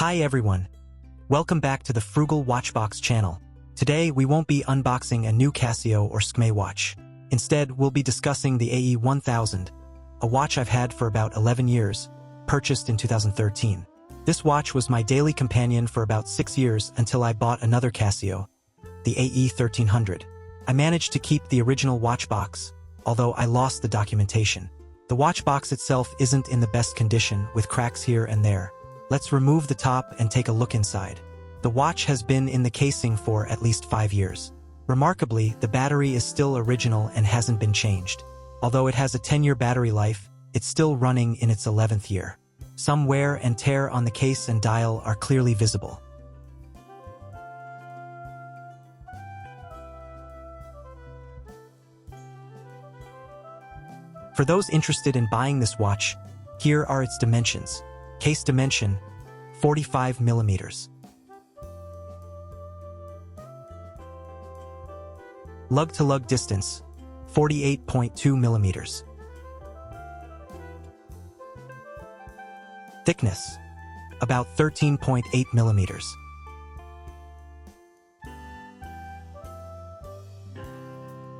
Hi everyone. Welcome back to the Frugal Watchbox channel. Today we won't be unboxing a new Casio or Scme watch. Instead, we'll be discussing the AE-1000, a watch I've had for about 11 years, purchased in 2013. This watch was my daily companion for about 6 years until I bought another Casio, the AE-1300. I managed to keep the original watch box, although I lost the documentation. The watch box itself isn't in the best condition, with cracks here and there. Let's remove the top and take a look inside. The watch has been in the casing for at least 5 years. Remarkably, the battery is still original and hasn't been changed. Although it has a 10-year battery life, it's still running in its 11th year. Some wear and tear on the case and dial are clearly visible. For those interested in buying this watch, here are its dimensions. Case dimension, 45 millimeters. Lug-to-lug distance, 48.2 millimeters. Thickness, about 13.8 millimeters.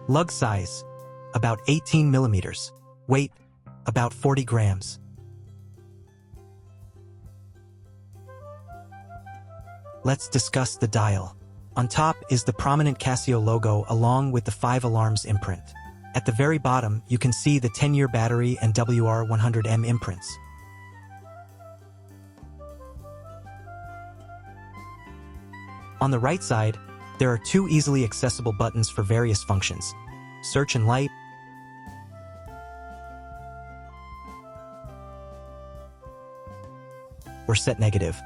Lug size, about 18 millimeters. Weight, about 40 grams. Let's discuss the dial. On top is the prominent Casio logo along with the 5 alarms imprint. At the very bottom, you can see the 10-year battery and WR100M imprints. On the right side, there are 2 easily accessible buttons for various functions: search and light, or set negative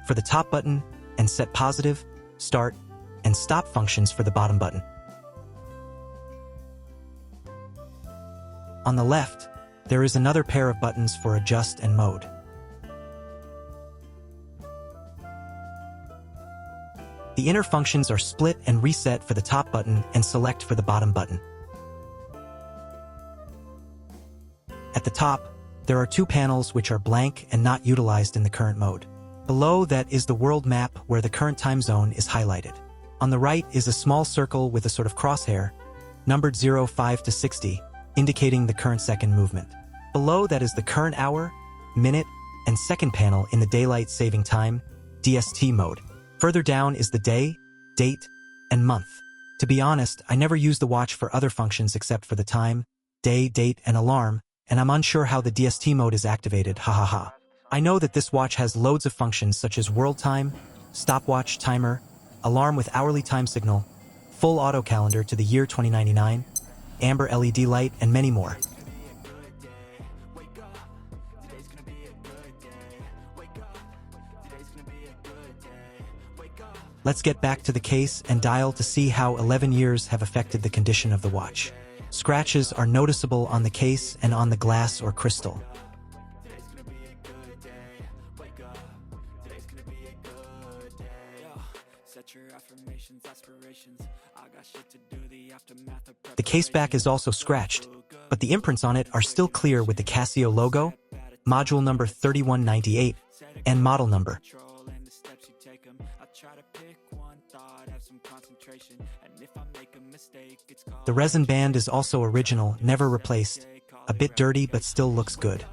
for the top button, and set positive, start, and stop functions for the bottom button. On the left, there is another pair of buttons for adjust and mode. The inner functions are split and reset for the top button and select for the bottom button. At the top, there are 2 panels which are blank and not utilized in the current mode. Below that is the world map where the current time zone is highlighted. On the right is a small circle with a sort of crosshair, numbered 05 to 60, indicating the current second movement. Below that is the current hour, minute, and second panel in the daylight saving time, DST mode. Further down is the day, date, and month. To be honest, I never use the watch for other functions except for the time, day, date, and alarm, and I'm unsure how the DST mode is activated, hahaha. I know that this watch has loads of functions such as world time, stopwatch timer, alarm with hourly time signal, full auto calendar to the year 2099, amber LED light, and many more. Let's get back to the case and dial to see how 11 years have affected the condition of the watch. Scratches are noticeable on the case and on the glass or crystal. The case back is also scratched, but the imprints on it are still clear with the Casio logo, module number 3198, and model number. The resin band is also original, never replaced, a bit dirty but still looks good.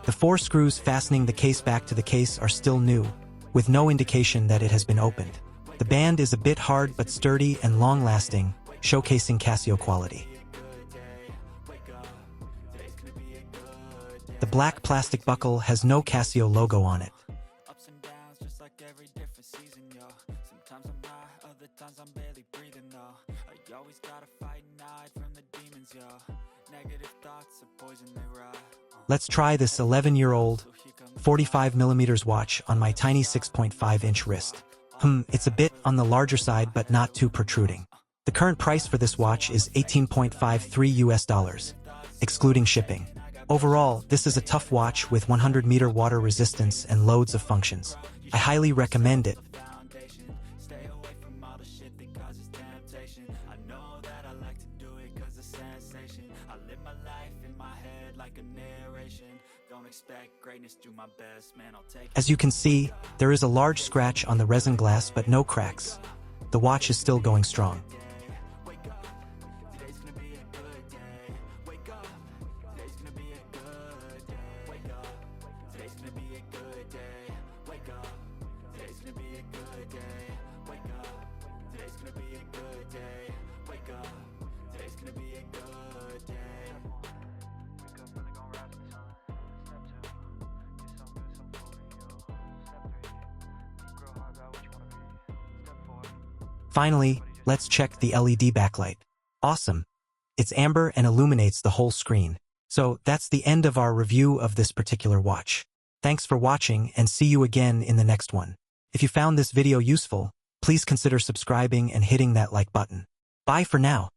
The 4 screws fastening the case back to the case are still new, with no indication that it has been opened. The band is a bit hard but sturdy and long-lasting, showcasing Casio quality. The black plastic buckle has no Casio logo on it. Let's try this 11-year-old, 45 millimeters watch on my tiny 6.5-inch wrist. It's a bit on the larger side but not too protruding. The current price for this watch is $18.53 US, excluding shipping. Overall, this is a tough watch with 100-meter water resistance and loads of functions. I highly recommend it. Stay away from all the shit that causes temptation. I know that I like to do it cause it's sensation. I live my life in my head like a narration. Don't expect greatness, do my best, man, I'll take it. As you can see, there is a large scratch on the resin glass but no cracks. The watch is still going strong. Wake up, today's gonna be a good day. Wake up, today's gonna be a good day. Wake up, today's gonna be a good day. Wake up, today's gonna be a good day. Wake up, today's gonna be a good day. Wake up, today's gonna be a good day. Wake up, really gonna rise in the sun. Step 2, get some good, some for you. Step 3, grow hard about what you wanna be. Step 4. Finally, let's check the LED backlight. Awesome. It's amber and illuminates the whole screen. So that's the end of our review of this particular watch. Thanks for watching and see you again in the next one. If you found this video useful, please consider subscribing and hitting that like button. Bye for now.